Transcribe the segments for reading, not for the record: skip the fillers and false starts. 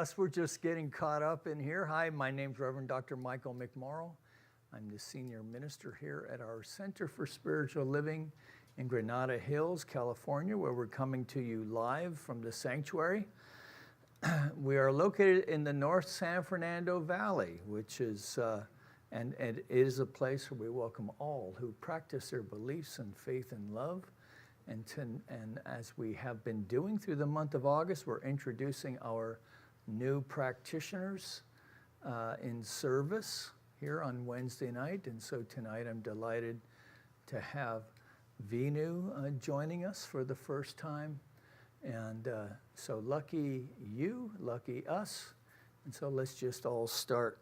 us. We're just getting caught up in here. Hi, my name's Reverend Dr. Michael McMorrow. I'm the senior minister here at our Center for Spiritual Living in Granada Hills, California, where we're coming to you live from the sanctuary. We are located in the North San Fernando Valley, which is, and it is a place where we welcome all who practice their beliefs and faith and love. And as we have been doing through the month of August, we're introducing our new practitioners in service here on Wednesday night. And so tonight I'm delighted to have Vinu joining us for the first time. And so lucky you, lucky us. And so let's just all start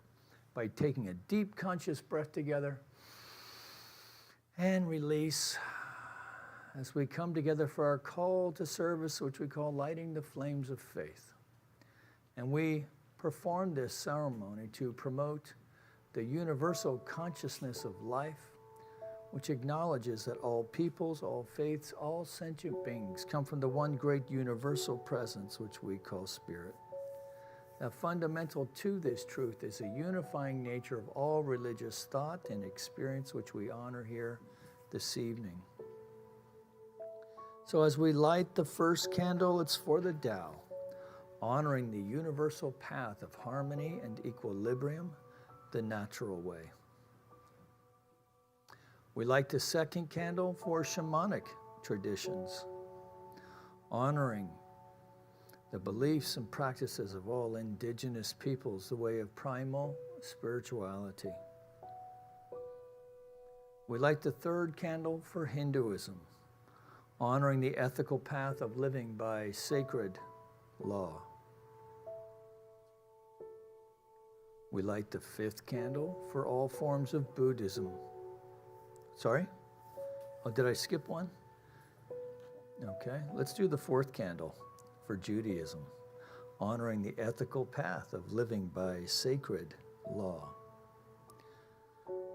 by taking a deep conscious breath together and release as we come together for our call to service, which we call lighting the flames of faith. And we perform this ceremony to promote the universal consciousness of life, which acknowledges that all peoples, all faiths, all sentient beings come from the one great universal presence, which we call spirit. Now, fundamental to this truth is the unifying nature of all religious thought and experience, which we honor here this evening. So as we light the first candle, it's for the Tao, honoring the universal path of harmony and equilibrium, the natural way. We light the second candle for shamanic traditions, honoring the beliefs and practices of all indigenous peoples, the way of primal spirituality. We light the third candle for Hinduism, honoring the ethical path of living by sacred law. We light the fifth candle for all forms of Buddhism. Sorry? Oh, did I skip one? Okay, let's do the fourth candle for Judaism, honoring the ethical path of living by sacred law.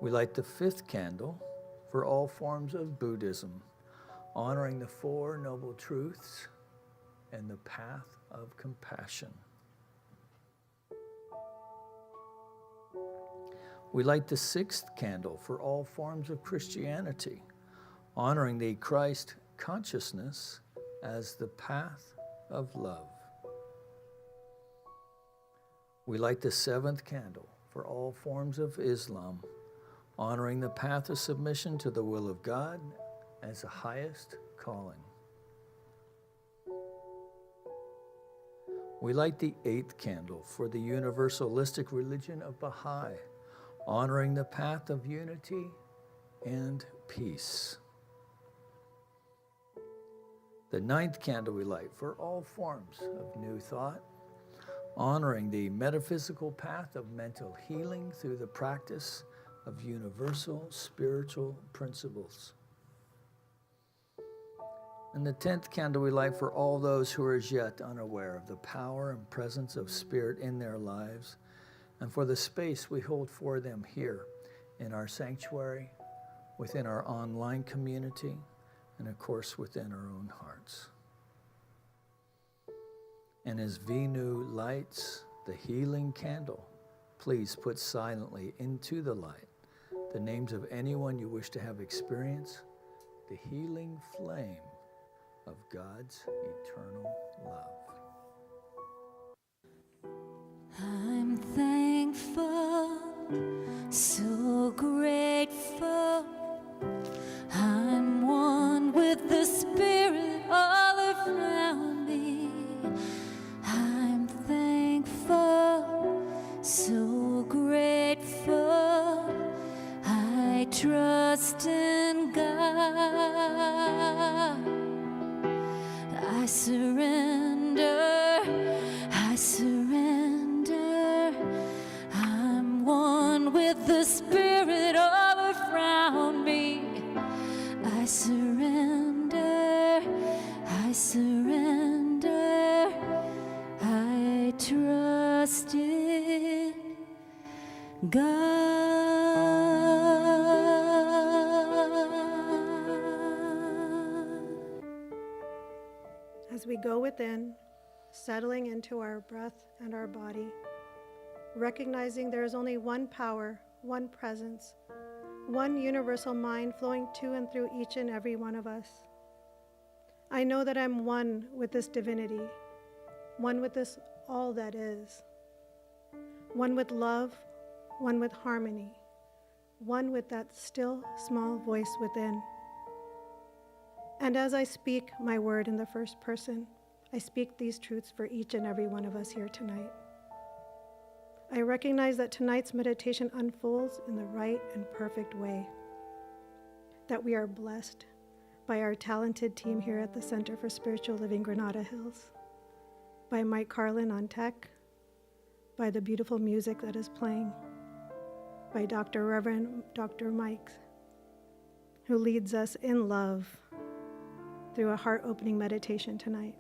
We light the fifth candle for all forms of Buddhism, honoring the Four Noble Truths and the path of compassion. We light the sixth candle for all forms of Christianity, honoring the Christ consciousness as the path of love. We light the seventh candle for all forms of Islam, honoring the path of submission to the will of God as the highest calling. We light the eighth candle for the universalistic religion of Baha'i, honoring the path of unity and peace. The ninth candle we light for all forms of new thought, honoring the metaphysical path of mental healing through the practice of universal spiritual principles. And the 10th candle we light for all those who are as yet unaware of the power and presence of spirit in their lives, and for the space we hold for them here in our sanctuary, within our online community, and of course within our own hearts. And as Vinu lights the healing candle, please put silently into the light the names of anyone you wish to have experience the healing flame of God's eternal love. I'm thankful, so grateful. I'm one with the Spirit all around me. I'm thankful, so grateful. I trust in God. I surrender, I surrender. I'm one with the Spirit all around me. I surrender, I surrender. I trust in God. As we go within, settling into our breath and our body, recognizing there is only one power, one presence, one universal mind flowing to and through each and every one of us. I know that I'm one with this divinity, one with this all that is, one with love, one with harmony, one with that still small voice within. And as I speak my word in the first person, I speak these truths for each and every one of us here tonight. I recognize that tonight's meditation unfolds in the right and perfect way, that we are blessed by our talented team here at the Center for Spiritual Living Granada Hills, by Mike Carlin on tech, by the beautiful music that is playing, by Reverend Dr. Mike, who leads us in love through a heart-opening meditation tonight.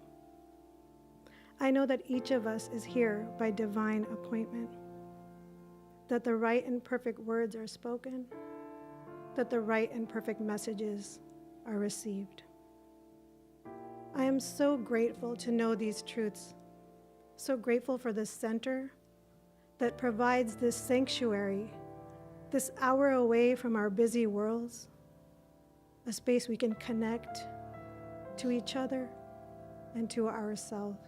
I know that each of us is here by divine appointment, that the right and perfect words are spoken, that the right and perfect messages are received. I am so grateful to know these truths, so grateful for this center that provides this sanctuary, this hour away from our busy worlds, a space we can connect to each other and to ourselves.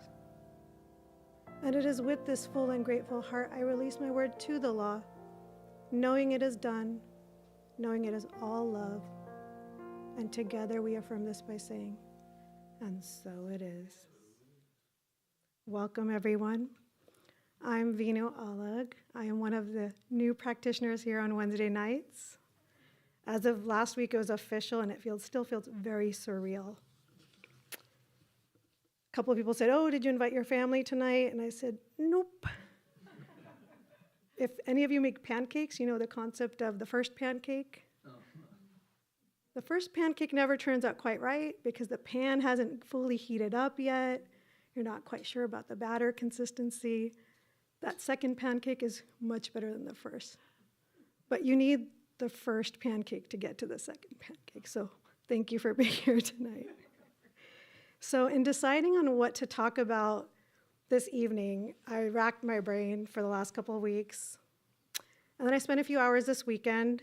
And it is with this full and grateful heart I release my word to the law, knowing it is done, knowing it is all love. And together we affirm this by saying, and so it is. Welcome, everyone. I'm Vinu Alag. I am one of the new practitioners here on Wednesday nights. As of last week, it was official, and it still feels very surreal. A couple of people said, "Oh, did you invite your family tonight?" And I said, "Nope." If any of you make pancakes, you know the concept of the first pancake. The first pancake never turns out quite right because the pan hasn't fully heated up yet. You're not quite sure about the batter consistency. That second pancake is much better than the first. But you need the first pancake to get to the second pancake. So thank you for being here tonight. So in deciding on what to talk about this evening, I racked my brain for the last couple of weeks. And then I spent a few hours this weekend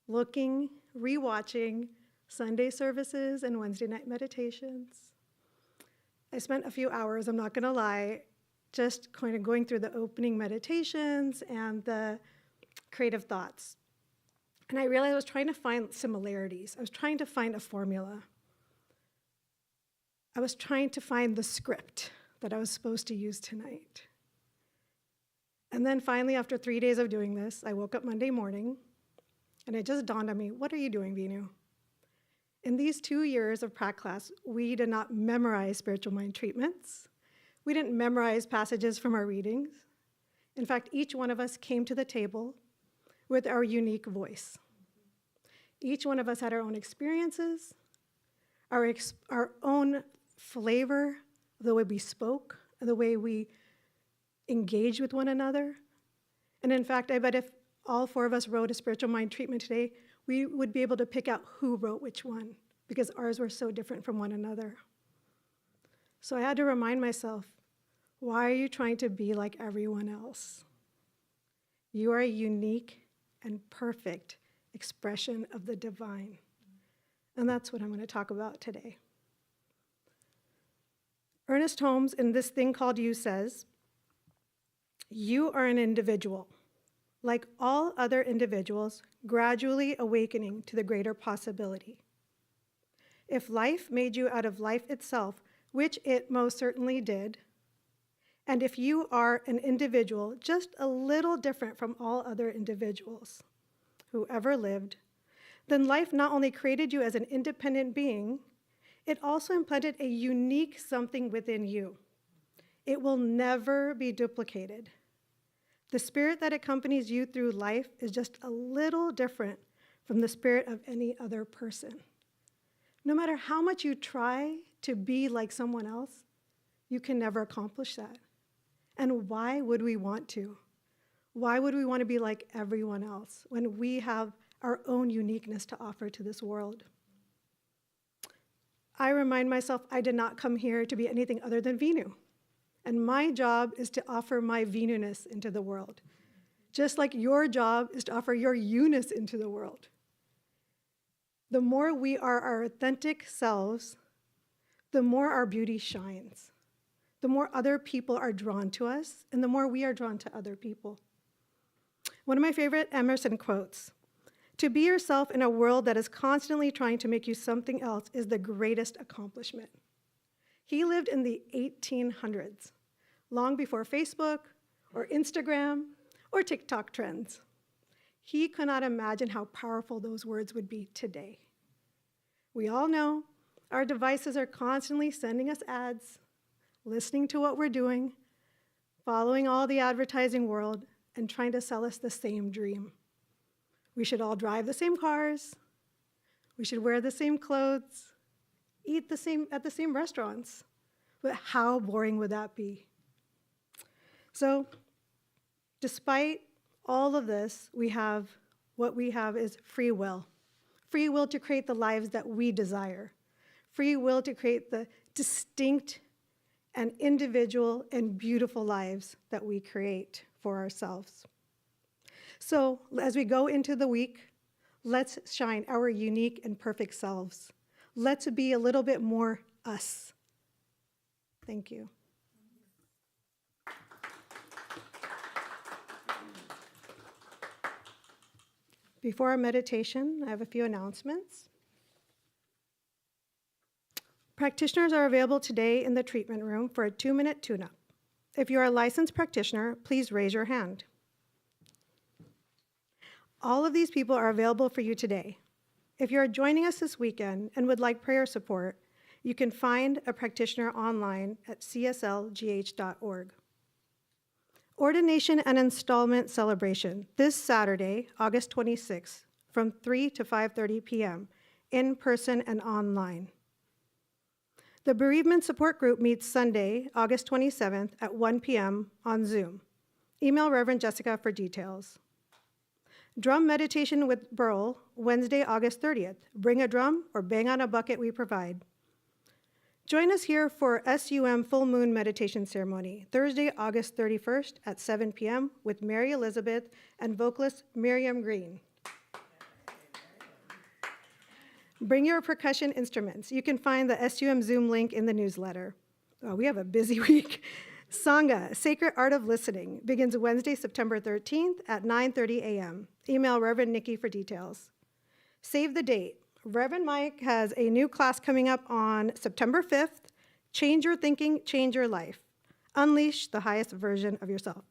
looking, rewatching Sunday services and Wednesday night meditations. I spent a few hours, I'm not gonna lie, just kind of going through the opening meditations and the creative thoughts. And I realized I was trying to find similarities. I was trying to find a formula. I was trying to find the script that I was supposed to use tonight. And then finally, after 3 days of doing this, I woke up Monday morning, and it just dawned on me, what are you doing, Vinu? In these 2 years of prac class, we did not memorize spiritual mind treatments. We didn't memorize passages from our readings. In fact, each one of us came to the table with our unique voice. Each one of us had our own experiences, our own flavor, the way we spoke, the way we engaged with one another. And in fact, I bet if all 4 of us wrote a spiritual mind treatment today, we would be able to pick out who wrote which one, because ours were so different from one another. So I had to remind myself, why are you trying to be like everyone else? You are a unique and perfect expression of the divine. And that's what I'm going to talk about today. Ernest Holmes, in This Thing Called You, says, "You are an individual, like all other individuals, gradually awakening to the greater possibility. If life made you out of life itself, which it most certainly did, and if you are an individual just a little different from all other individuals who ever lived, then life not only created you as an independent being, it also implanted a unique something within you. It will never be duplicated. The spirit that accompanies you through life is just a little different from the spirit of any other person. No matter how much you try to be like someone else, you can never accomplish that. And why would we want to? Why would we want to be like everyone else when we have our own uniqueness to offer to this world? I remind myself I did not come here to be anything other than Vinu. And my job is to offer my Venus into the world, just like your job is to offer your you-ness into the world. The more we are our authentic selves, the more our beauty shines, the more other people are drawn to us, and the more we are drawn to other people. One of my favorite Emerson quotes, "To be yourself in a world that is constantly trying to make you something else is the greatest accomplishment." He lived in the 1800s, long before Facebook or Instagram or TikTok trends. He could not imagine how powerful those words would be today. We all know our devices are constantly sending us ads, listening to what we're doing, following all the advertising world, and trying to sell us the same dream. We should all drive the same cars, we should wear the same clothes, eat at the same restaurants. But how boring would that be? So, despite all of this, what we have is free will. Free will to create the lives that we desire. Free will to create the distinct and individual and beautiful lives that we create for ourselves. So, as we go into the week, let's shine our unique and perfect selves. Let's be a little bit more us. Thank you. Before our meditation, I have a few announcements. Practitioners are available today in the treatment room for a 2-minute tune-up. If you are a licensed practitioner, please raise your hand. All of these people are available for you today. If you are joining us this weekend and would like prayer support, you can find a practitioner online at CSLGH.org. Ordination and Installment Celebration this Saturday, August 26th, from 3 to 5:30 p.m., in person and online. The Bereavement Support Group meets Sunday, August 27th at 1 p.m. on Zoom. Email Reverend Jessica for details. Drum Meditation with Burl, Wednesday, August 30th. Bring a drum or bang on a bucket, we provide. Join us here for SUM Full Moon Meditation Ceremony, Thursday, August 31st at 7 p.m. with Mary Elizabeth and vocalist Miriam Green. Bring your percussion instruments. You can find the SUM Zoom link in the newsletter. Oh, we have a busy week. Sangha, Sacred Art of Listening, begins Wednesday, September 13th at 9:30 a.m. Email Reverend Nikki for details. Save the date. Reverend Mike has a new class coming up on September 5th, Change Your Thinking, Change Your Life. Unleash the highest version of yourself.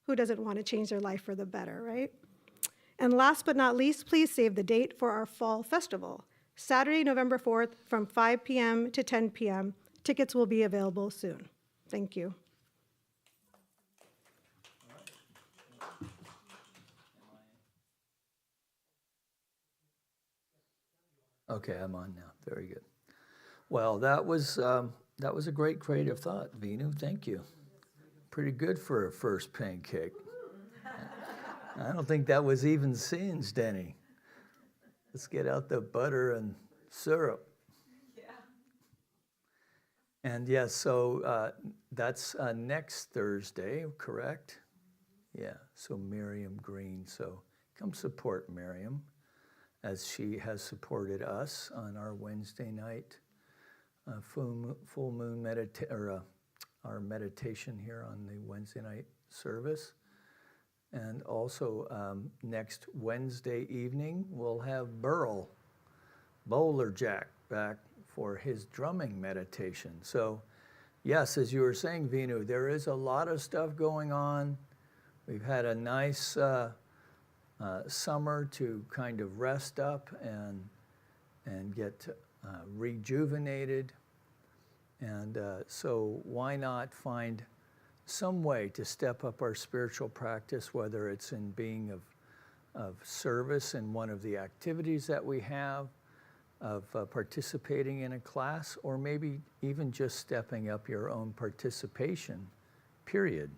Who doesn't want to change their life for the better, right? And last but not least, please save the date for our fall festival, Saturday, November 4th from 5 p.m. to 10 p.m. Tickets will be available soon. Thank you. Okay, I'm on now. Very good. Well, that was a great creative thought, Vinu. Thank you. Pretty good for a first pancake. I don't think that was even singed any. Let's get out the butter and syrup. Yeah. And yes, so that's next Thursday, correct? Yeah, so Miriam Green. So come support Miriam as she has supported us on our Wednesday night full moon our meditation here on the Wednesday night service. And also next Wednesday evening, we'll have Burl Bowler Jack back for his drumming meditation. So yes, as you were saying, Vinu, there is a lot of stuff going on. We've had a nice summer to kind of rest up and get rejuvenated. And so why not find some way to step up our spiritual practice, whether it's in being of service in one of the activities that we have, of participating in a class, or maybe even just stepping up your own participation, period.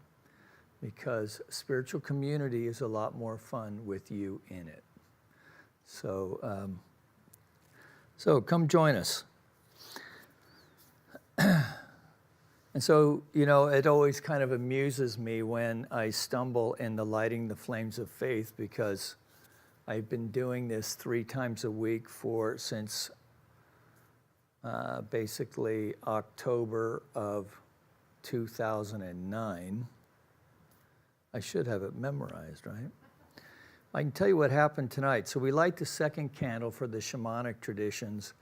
Because spiritual community is a lot more fun with you in it. So, so come join us. And so, it always kind of amuses me when I stumble in the lighting the flames of faith, because I've been doing this 3 times a week since basically October of 2009. I should have it memorized, right? I can tell you what happened tonight. So we light the second candle for the shamanic traditions,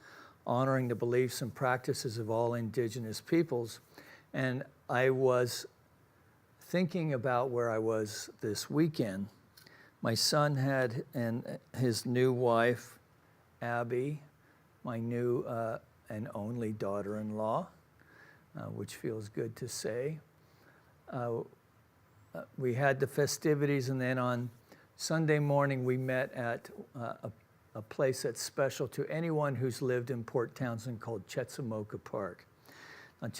honoring the beliefs and practices of all indigenous peoples. And I was thinking about where I was this weekend. My son had his new wife, Abby, my new and only daughter-in-law, which feels good to say. We had the festivities, and then on Sunday morning we met at a place that's special to anyone who's lived in Port Townsend called Chatsworth Park. Now,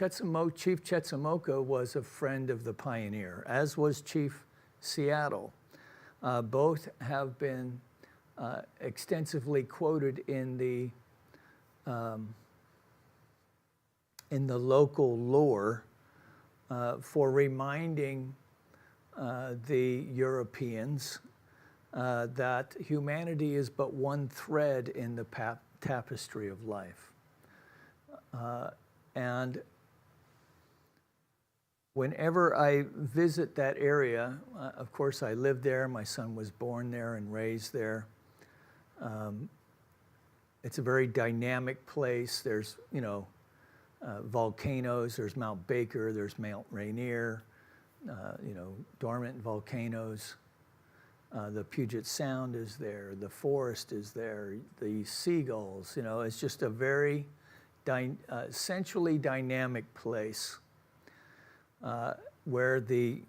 Chief Chatsworth was a friend of the Pioneer, as was Chief Seattle. Both have been extensively quoted in the local lore for reminding the Europeans that humanity is but one thread in the tapestry of life. And whenever I visit that area, of course I lived there, my son was born there and raised there. It's a very dynamic place. There's, volcanoes, there's Mount Baker, there's Mount Rainier, dormant volcanoes. The Puget Sound is there, the forest is there, the seagulls, it's just a very centrally dynamic place where the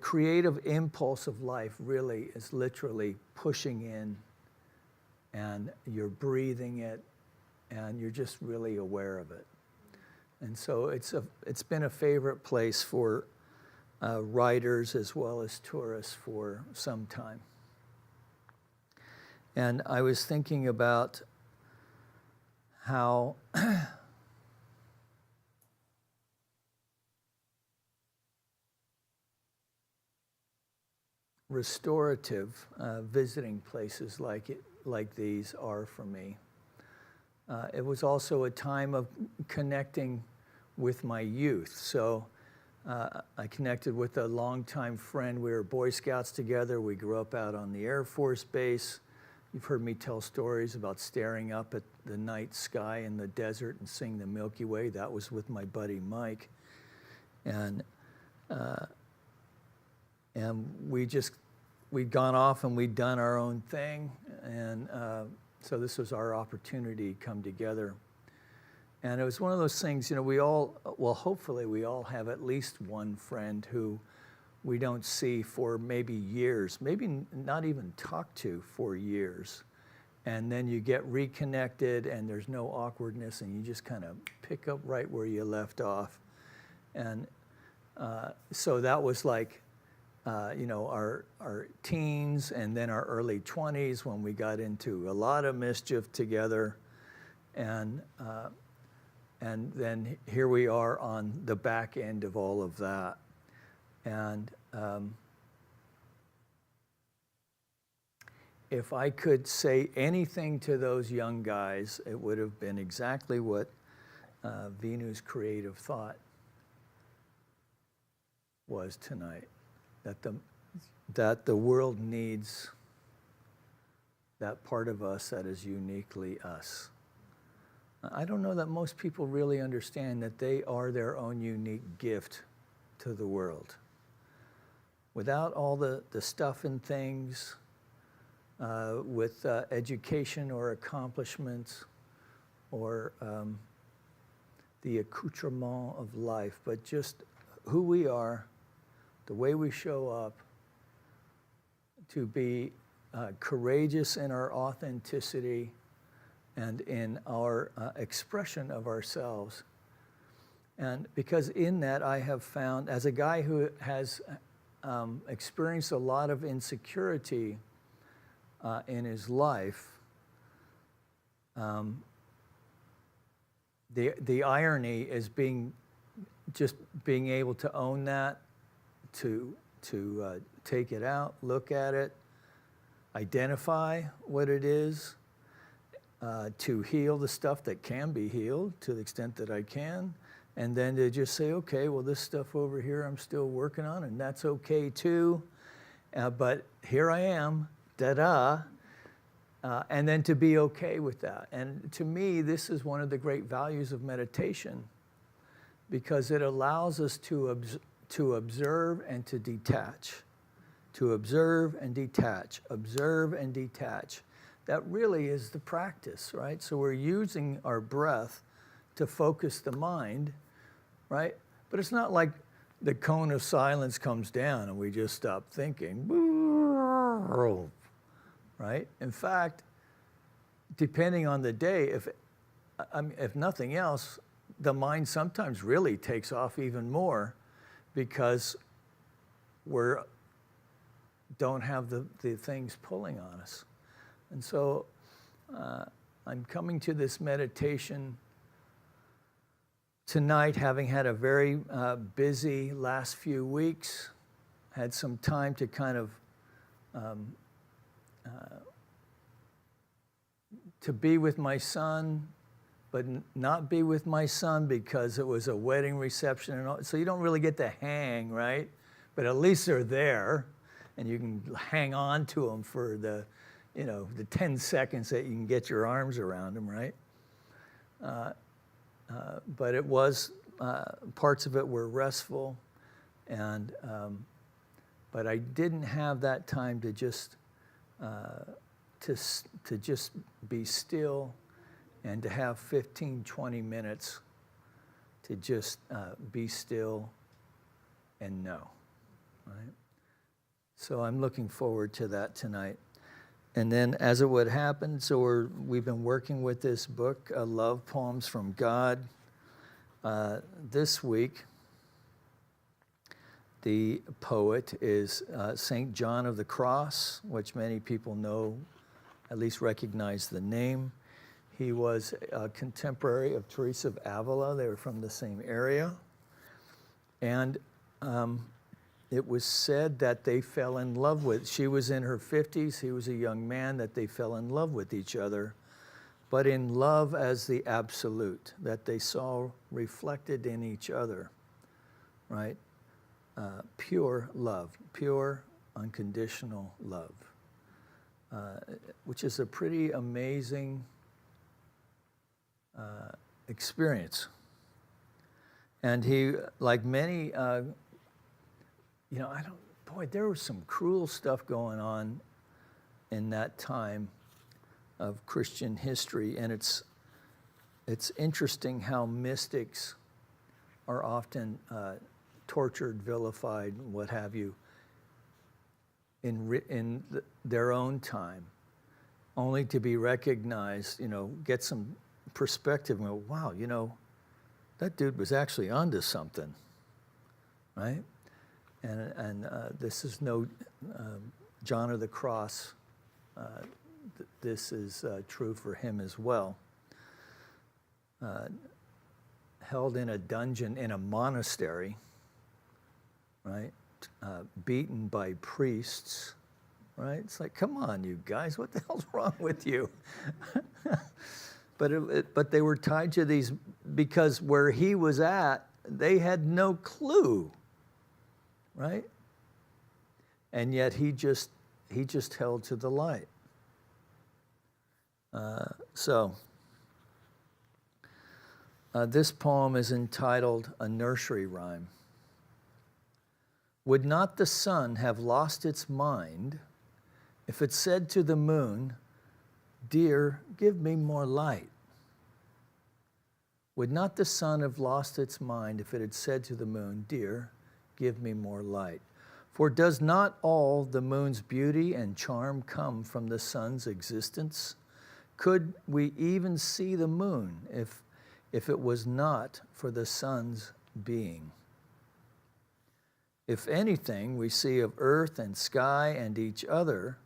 creative impulse of life really is literally pushing in, and you're breathing it, and you're just really aware of it. And so it's been a favorite place for riders as well as tourists for some time. And I was thinking about how restorative visiting places like these are for me. It was also a time of connecting with my youth. So I connected with a longtime friend. We were Boy Scouts together. We grew up out on the Air Force Base. You've heard me tell stories about staring up at the night sky in the desert and seeing the Milky Way. That was with my buddy Mike. And we'd gone off and we'd done our own thing. And so this was our opportunity to come together. And it was one of those things, hopefully we all have at least one friend who we don't see for maybe years, maybe not even talk to for years. And then you get reconnected and there's no awkwardness and you just kind of pick up right where you left off. And so that was like, our teens and then our early 20s when we got into a lot of mischief together. And then here we are on the back end of all of that. And if I could say anything to those young guys, it would have been exactly what Venu's creative thought was tonight, that the world needs that part of us that is uniquely us. I don't know that most people really understand that they are their own unique gift to the world. Without all the stuff and things, with education or accomplishments or the accoutrement of life, but just who we are, the way we show up, to be courageous in our authenticity and in our expression of ourselves. And because in that I have found, as a guy who has experienced a lot of insecurity in his life, the irony is being just being able to own that, to take it out, look at it, identify what it is, to heal the stuff that can be healed to the extent that I can, and then to just say, okay, well, this stuff over here I'm still working on, and that's okay too, but here I am, da-da, and then to be okay with that. And to me, this is one of the great values of meditation, because it allows us to observe and to detach, to observe and detach, observe and detach. That really is the practice, right? So we're using our breath to focus the mind, right? But it's not like the cone of silence comes down and we just stop thinking, right? In fact, depending on the day, if nothing else, the mind sometimes really takes off even more because we don't have the things pulling on us. And so I'm coming to this meditation tonight, having had a very busy last few weeks, had some time to kind of to be with my son, but not be with my son because it was a wedding reception and all. So you don't really get to hang, right? But at least they're there, and you can hang on to them for the 10 seconds that you can get your arms around them, right? But it was, parts of it were restful, and but I didn't have that time to just be still and to have 15, 20 minutes to just be still and know, right? So I'm looking forward to that tonight. And then as it would happen, so we've been working with this book, Love Poems from God. This week, the poet is St. John of the Cross, which many people know, at least recognize the name. He was a contemporary of Teresa of Avila. They were from the same area. And it was said that they fell in love with, she was in her 50s, he was a young man, that they fell in love with each other, but in love as the absolute, that they saw reflected in each other, right? Pure love, pure, unconditional love, which is a pretty amazing experience. And he, like many, there was some cruel stuff going on in that time of Christian history, and it's interesting how mystics are often tortured, vilified, what have you, in their own time, only to be recognized, get some perspective and go, wow, that dude was actually onto something, right? And this is no John of the Cross. This is true for him as well. Held in a dungeon in a monastery, right? Beaten by priests, right? It's like, come on, you guys, what the hell's wrong with you? But they were tied to these, because where he was at, they had no clue, right? And yet he just held to the light. This poem is entitled A Nursery Rhyme. Would not the sun have lost its mind if it said to the moon, "Dear, give me more light"? Would not the sun have lost its mind if it had said to the moon, "Dear, give me more light"? For does not all the moon's beauty and charm come from the sun's existence? Could we even see the moon if it was not for the sun's being? If anything we see of earth and sky and each other,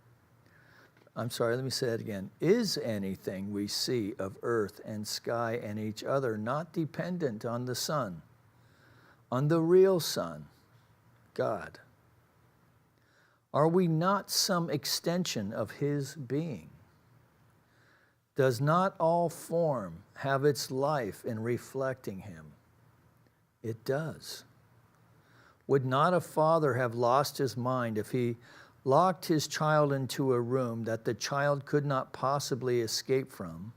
let me say that again. Is anything we see of earth and sky and each other not dependent on the sun? on the real Son, God? Are we not some extension of his being? Does not all form have its life in reflecting him? It does. Would not a father have lost his mind if he locked his child into a room that the child could not possibly escape from,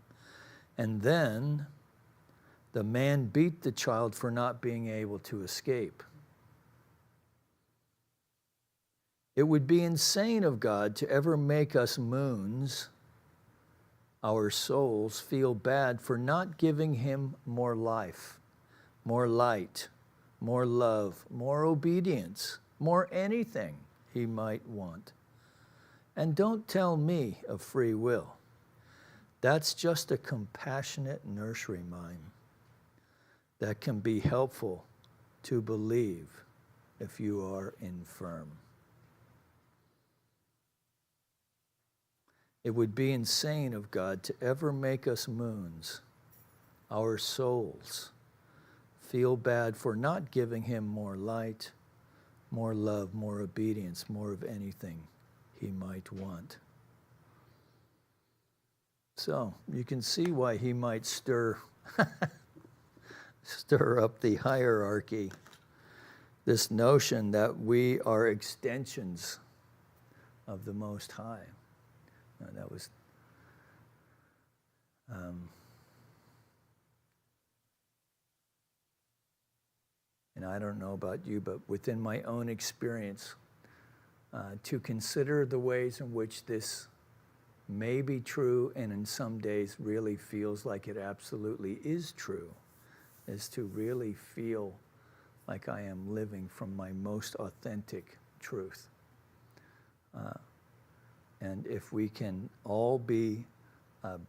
and then the man beat the child for not being able to escape? It would be insane of God to ever make us moons, our souls, feel bad for not giving him more life, more light, more love, more obedience, more anything he might want. And don't tell me of free will. That's just a compassionate nursery rhyme that can be helpful to believe if you are infirm. It would be insane of God to ever make us moons, our souls, feel bad for not giving him more light, more love, more obedience, more of anything he might want. So you can see why he might stir up the hierarchy, this notion that we are extensions of the Most High. That was and I don't know about you, but within my own experience, to consider the ways in which this may be true and in some days really feels like it absolutely is true, is to really feel like I am living from my most authentic truth. And if we can all be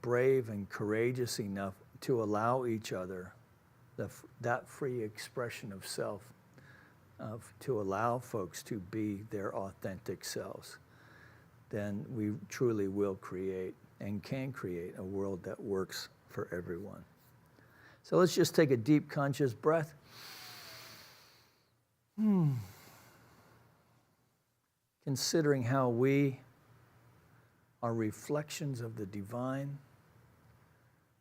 brave and courageous enough to allow each other that free expression of self, to allow folks to be their authentic selves, then we truly will create and can create a world that works for everyone. So let's just take a deep conscious breath. Considering how we are reflections of the divine,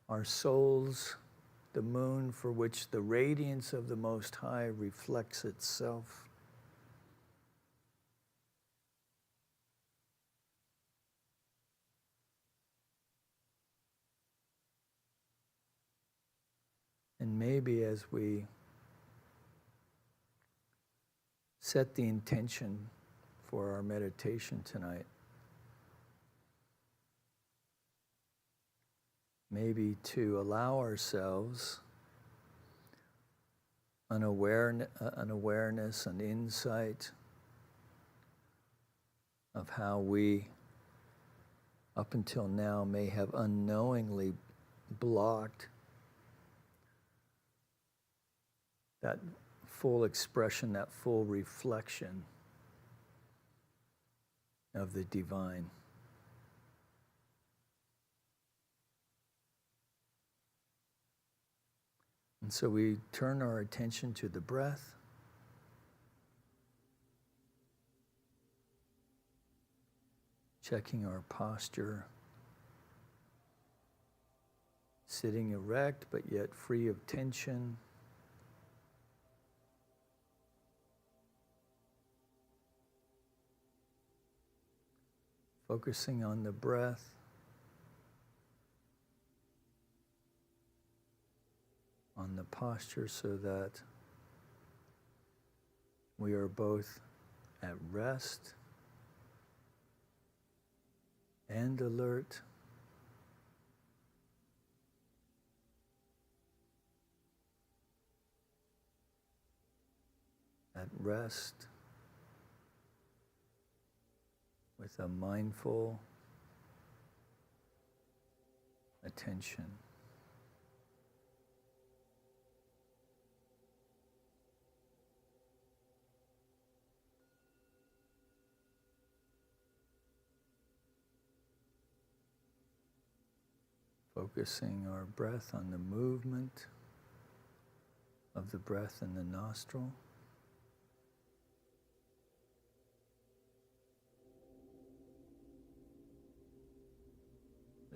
our souls, the moon for which the radiance of the Most High reflects itself. And maybe as we set the intention for our meditation tonight, maybe to allow ourselves an awareness, an insight of how we, up until now, may have unknowingly blocked that full expression, that full reflection of the divine. And so we turn our attention to the breath. Checking our posture. Sitting erect, but yet free of tension. Focusing on the breath. On the posture, so that we are both at rest and alert. At rest with a mindful attention. Focusing our breath on the movement of the breath in the nostril.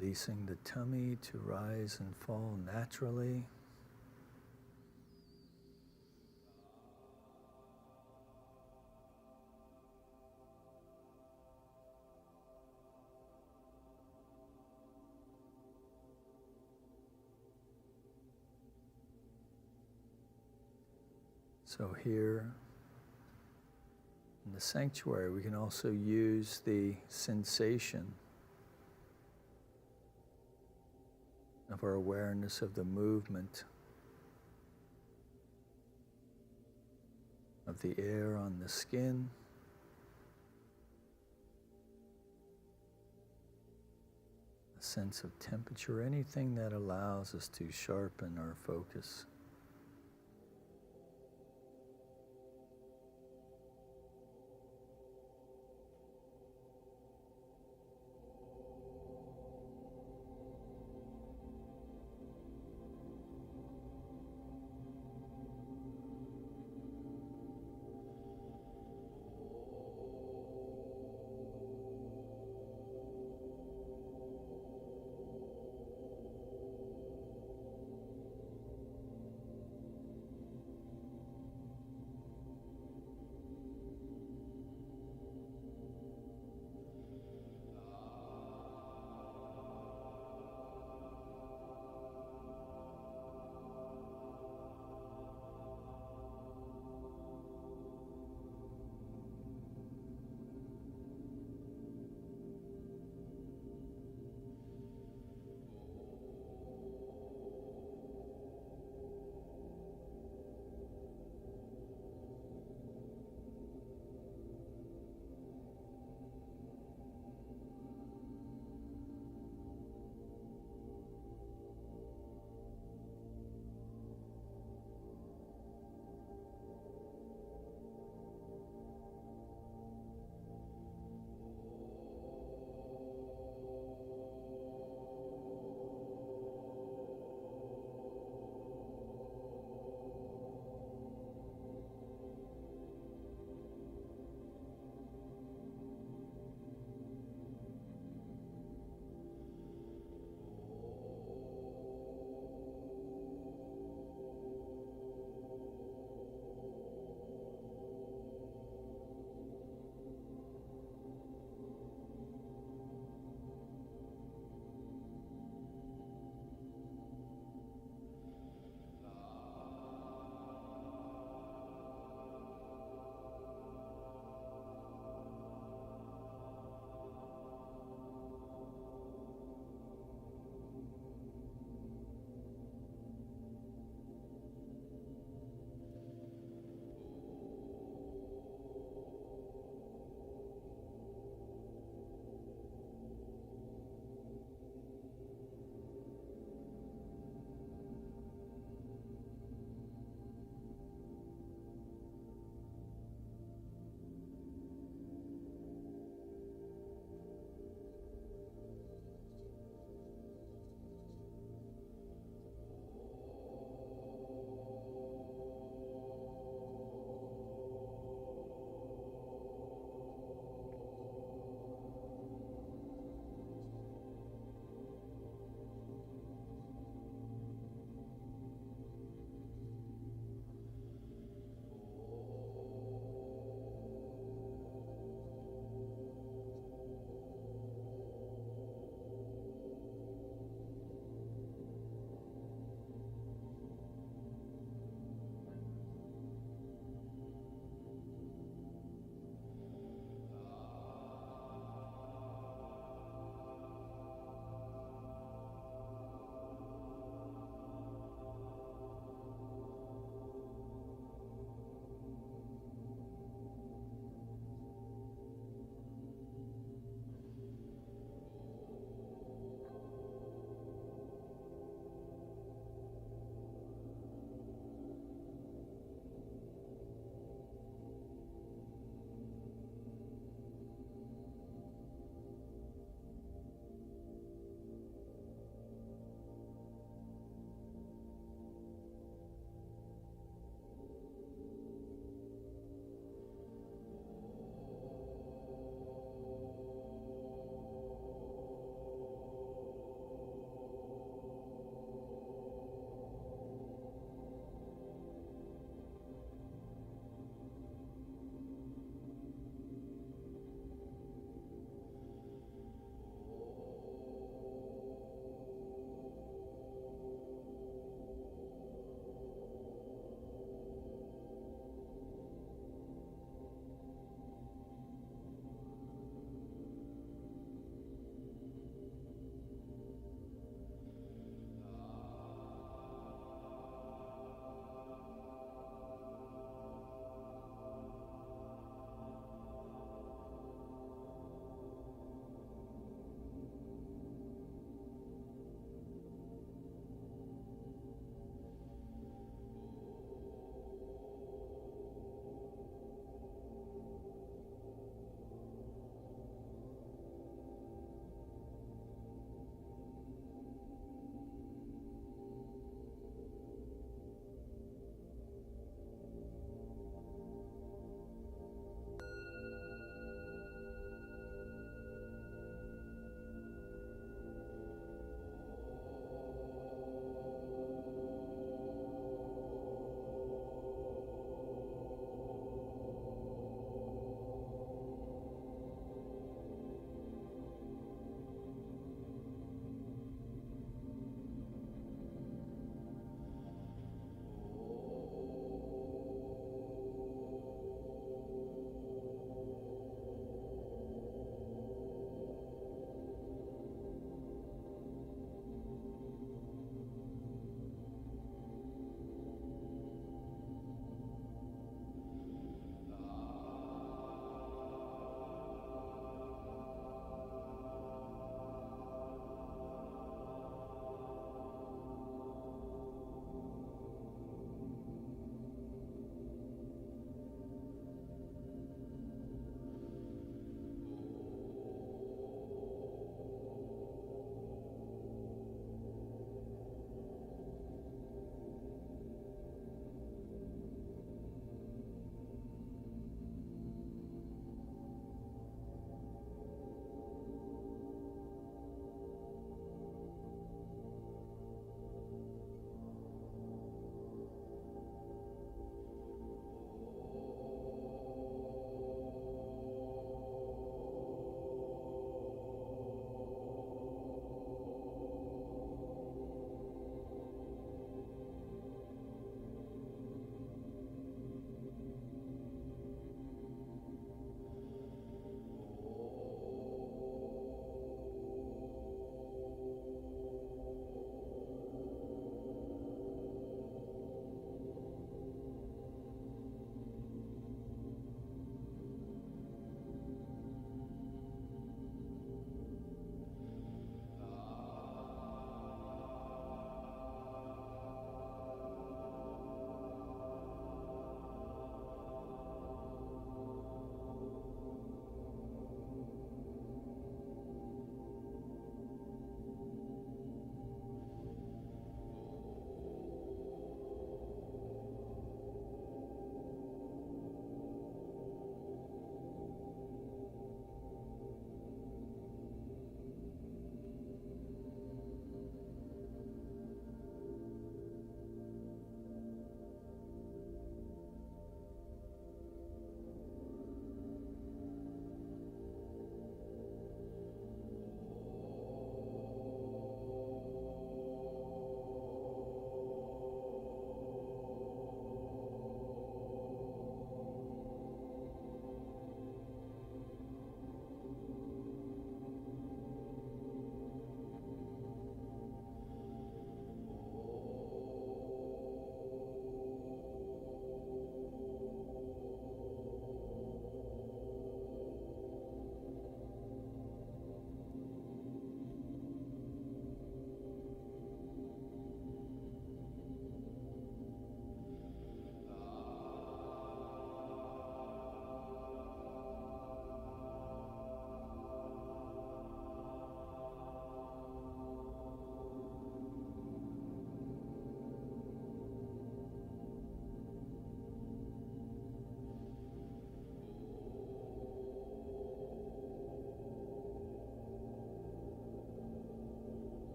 Releasing the tummy to rise and fall naturally. So here in the sanctuary, we can also use the sensation of our awareness of the movement of the air on the skin, a sense of temperature, anything that allows us to sharpen our focus.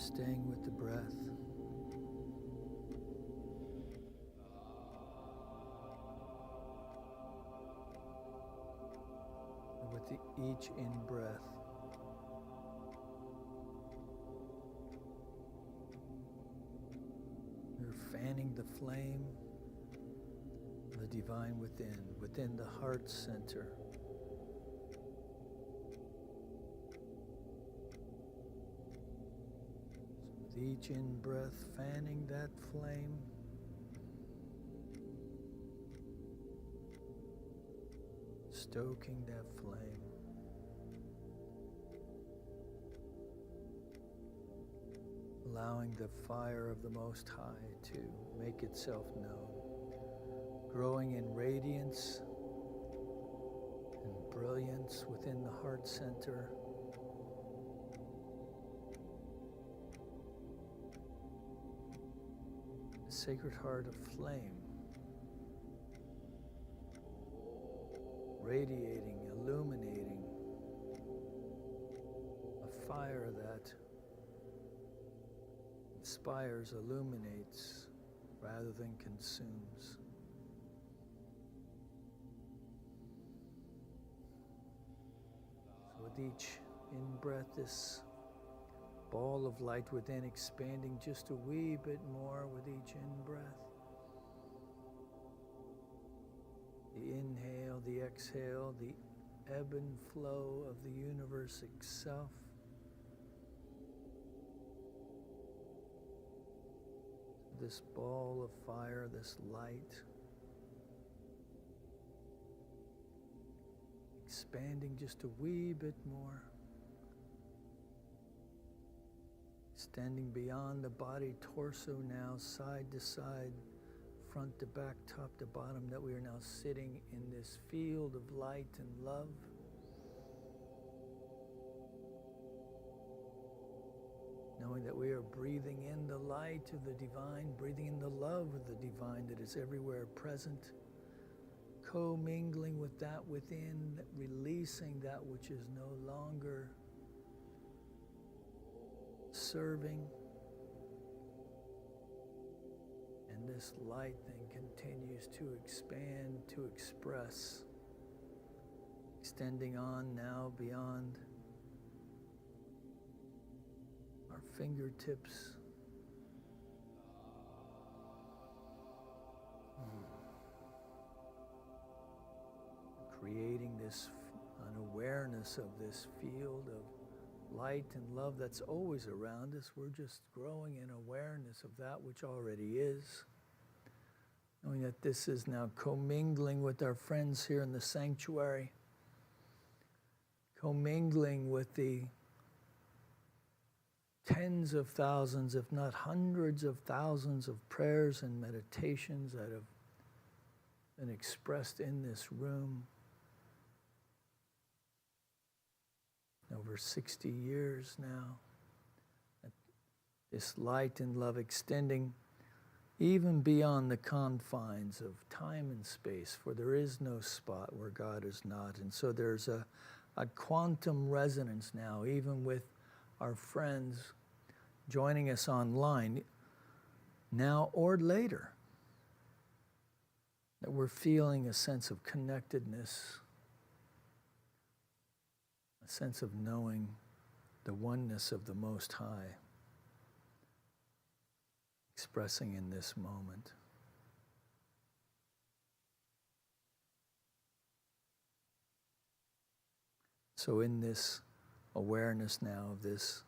Staying with the breath. And with each in-breath, you're fanning the flame of the divine within the heart center. With each in-breath, fanning that flame, stoking that flame. Allowing the fire of the Most High to make itself known, growing in radiance and brilliance within the heart center. The Sacred Heart of flame, radiating, illuminating, a fire that inspires, illuminates, rather than consumes. So with each in-breath, this ball of light within expanding just a wee bit more with each in-breath. The inhale, the exhale, the ebb and flow of the universe itself. This ball of fire, this light, expanding just a wee bit more, extending beyond the body, torso now, side to side, front to back, top to bottom, that we are now sitting in this field of light and love. Knowing that we are breathing in the light of the divine, breathing in the love of the divine that is everywhere present, co-mingling with that within, releasing that which is no longer serving. And this light then continues to expand, to express, extending on now beyond our fingertips. Creating this an awareness of this field of light and love that's always around us. We're just growing in awareness of that which already is. Knowing that this is now commingling with our friends here in the sanctuary, commingling with the tens of thousands, if not hundreds of thousands of prayers and meditations that have been expressed in this room over 60 years now. This light and love extending even beyond the confines of time and space, for there is no spot where God is not. And so there's a quantum resonance now, even with our friends joining us online, now or later, that we're feeling a sense of connectedness, a sense of knowing the oneness of the Most High, expressing in this moment. So in this awareness now of this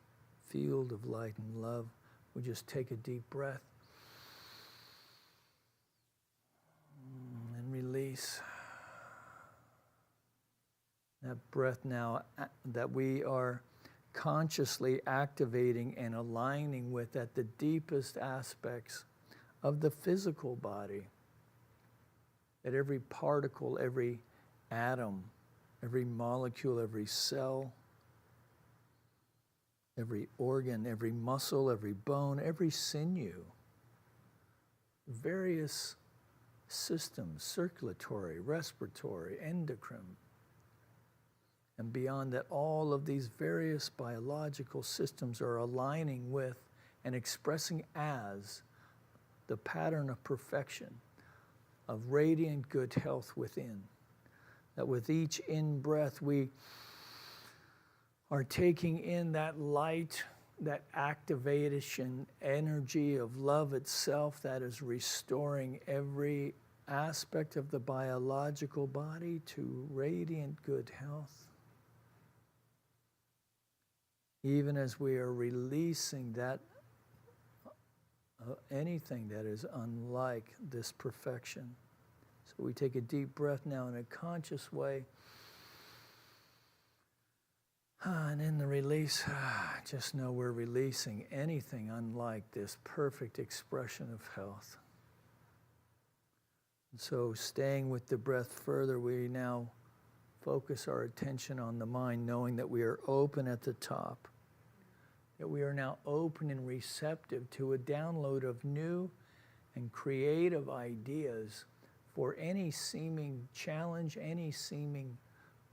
field of light and love, we just take a deep breath and release. That breath now that we are consciously activating and aligning with at the deepest aspects of the physical body, at every particle, every atom, every molecule, every cell, every organ, every muscle, every bone, every sinew, various systems, circulatory, respiratory, endocrine, and beyond that, all of these various biological systems are aligning with and expressing as the pattern of perfection, of radiant good health within. That with each in-breath we are taking in that light, that activation energy of love itself that is restoring every aspect of the biological body to radiant good health. Even as we are releasing that anything that is unlike this perfection. So we take a deep breath now in a conscious way. And in the release, just know we're releasing anything unlike this perfect expression of health. And so staying with the breath further, we now focus our attention on the mind, knowing that we are open at the top, that we are now open and receptive to a download of new and creative ideas for any seeming challenge, any seeming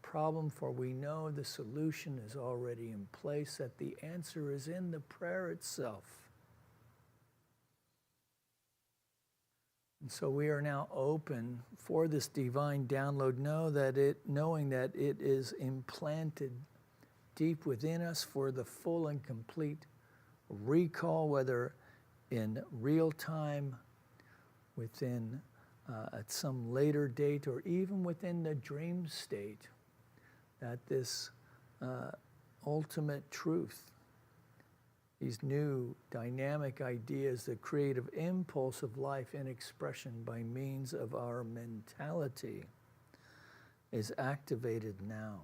problem, for we know the solution is already in place, that the answer is in the prayer itself. And so we are now open for this divine download, knowing that it is implanted deep within us for the full and complete recall, whether in real time, within at some later date, or even within the dream state, that this ultimate truth, these new dynamic ideas, the creative impulse of life in expression by means of our mentality, is activated now.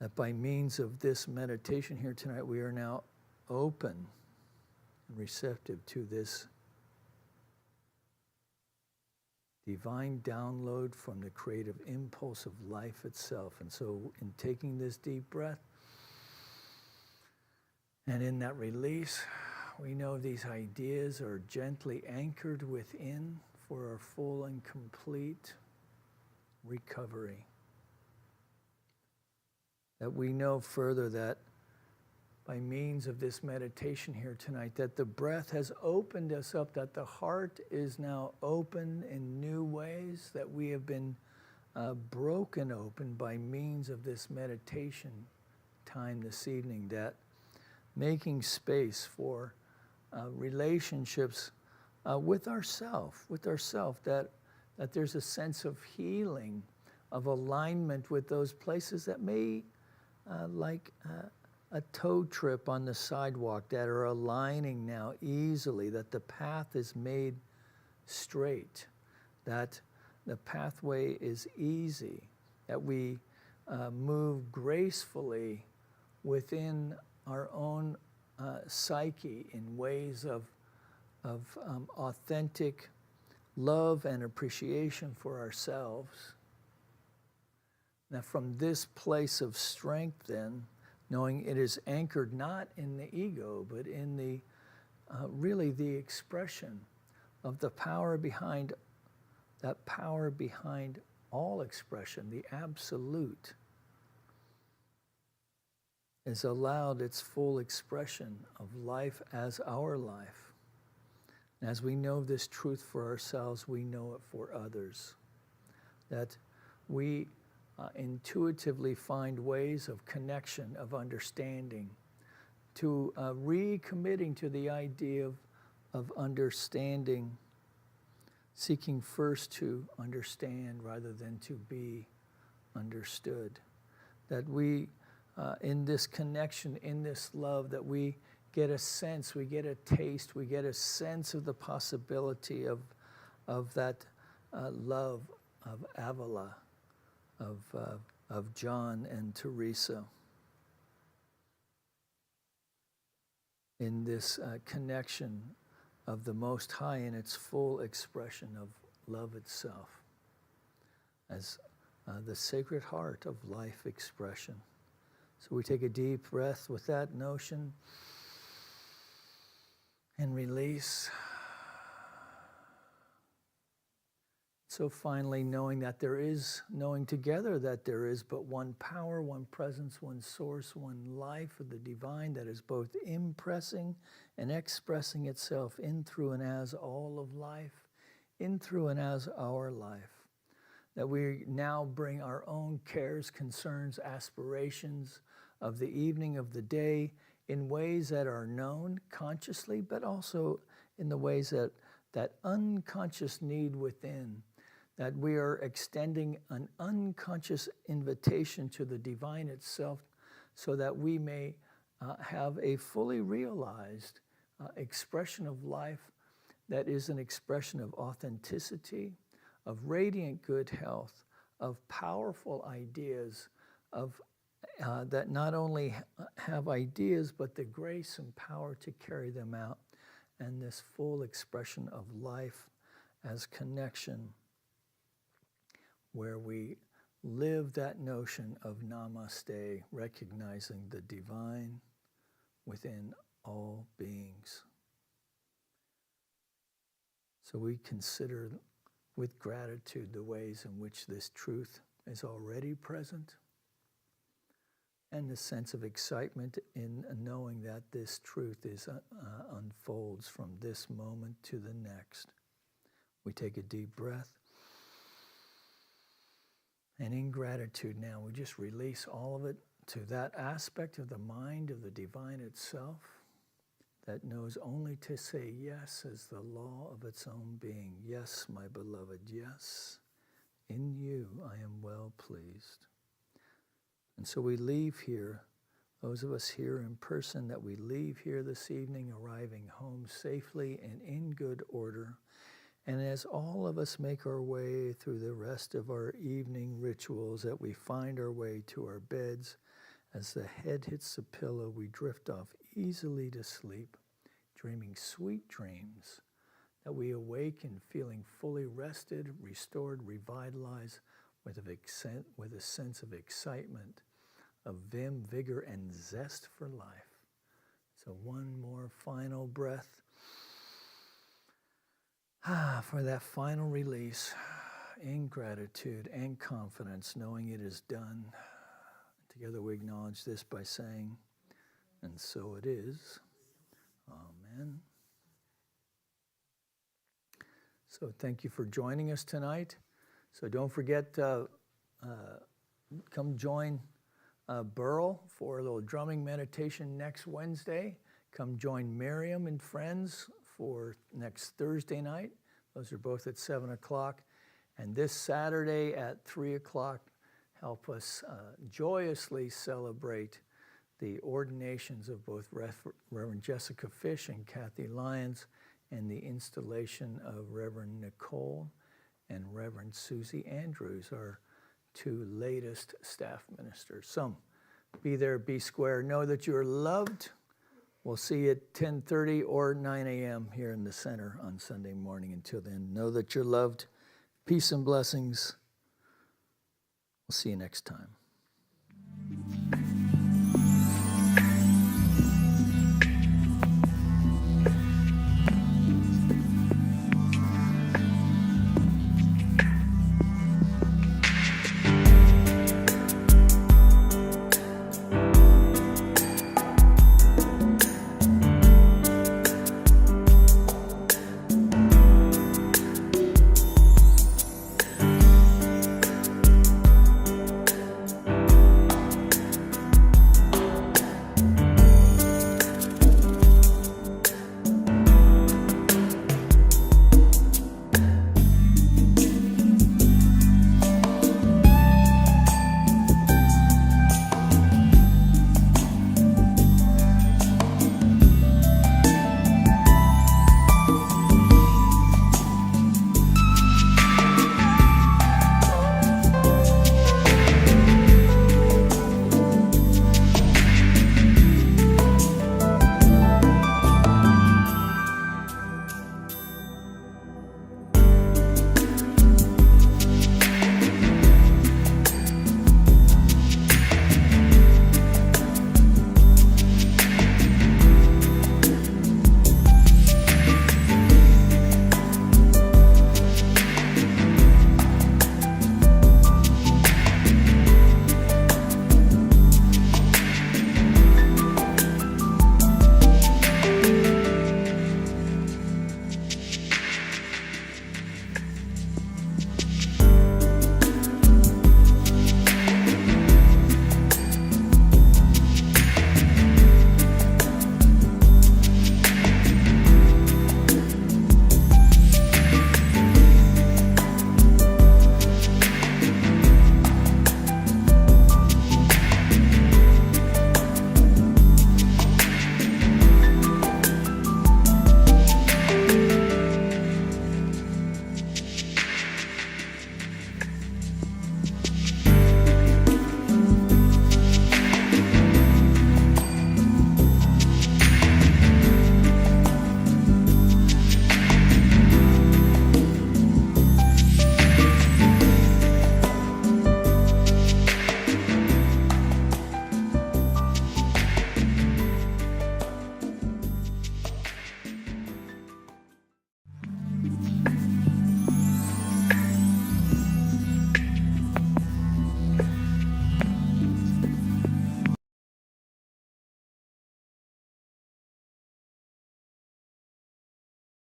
That by means of this meditation here tonight, we are now open and receptive to this divine download from the creative impulse of life itself. And so in taking this deep breath and in that release, we know these ideas are gently anchored within for our full and complete recovery. That we know further that by means of this meditation here tonight, that the breath has opened us up, that the heart is now open in new ways, that we have been broken open by means of this meditation time this evening, that making space for relationships with ourself, that there's a sense of healing, of alignment with those places that may, like a toe trip on the sidewalk, that are aligning now easily, that the path is made straight, that the pathway is easy, that we move gracefully within our own psyche in ways of authentic love and appreciation for ourselves. Now from this place of strength then, knowing it is anchored not in the ego, but in the really the expression of the power behind all expression, the absolute, is allowed its full expression of life as our life. And as we know this truth for ourselves, we know it for others. That we intuitively find ways of connection, of understanding, to recommitting to the idea of understanding, seeking first to understand rather than to be understood. That we, in this connection, in this love, that we get a sense, we get a taste, we get a sense of the possibility of that love of Avila, of John and Teresa. In this connection of the Most High in its full expression of love itself, as the Sacred Heart of life expression. So we take a deep breath with that notion and release. So finally, knowing together that there is but one power, one presence, one source, one life of the divine that is both impressing and expressing itself in, through, and as all of life, in, through, and as our life. That we now bring our own cares, concerns, aspirations of the evening, of the day, in ways that are known consciously, but also in the ways that unconscious need within, that we are extending an unconscious invitation to the divine itself so that we may have a fully realized expression of life that is an expression of authenticity, of radiant good health, of powerful ideas, of that not only have ideas, but the grace and power to carry them out, and this full expression of life as connection, where we live that notion of namaste, recognizing the divine within all beings. So we consider with gratitude the ways in which this truth is already present, and the sense of excitement in knowing that this truth unfolds from this moment to the next. We take a deep breath. And in gratitude now, we just release all of it to that aspect of the mind of the divine itself that knows only to say yes as the law of its own being. Yes, my beloved, yes. In you I am well pleased. And so we leave here, those of us here in person, that we leave here this evening arriving home safely and in good order. And as all of us make our way through the rest of our evening rituals, that we find our way to our beds, as the head hits the pillow, we drift off easily to sleep, dreaming sweet dreams, that we awaken feeling fully rested, restored, revitalized, with a sense of excitement, of vim, vigor, and zest for life. So one more final breath. For that final release in gratitude and confidence, knowing it is done. Together we acknowledge this by saying, and so it is. Amen. So thank you for joining us tonight. So don't forget, come join Burl for a little drumming meditation next Wednesday. Come join Miriam and friends for next Thursday night. Those are both at 7 o'clock. And this Saturday at 3 o'clock, help us joyously celebrate the ordinations of both Reverend Jessica Fish and Kathy Lyons, and the installation of Reverend Nicole and Reverend Susie Andrews, our two latest staff ministers. So be there, be square, know that you're loved. We'll see you at 10:30 or 9 a.m. here in the center on Sunday morning. Until then, know that you're loved. Peace and blessings. We'll see you next time.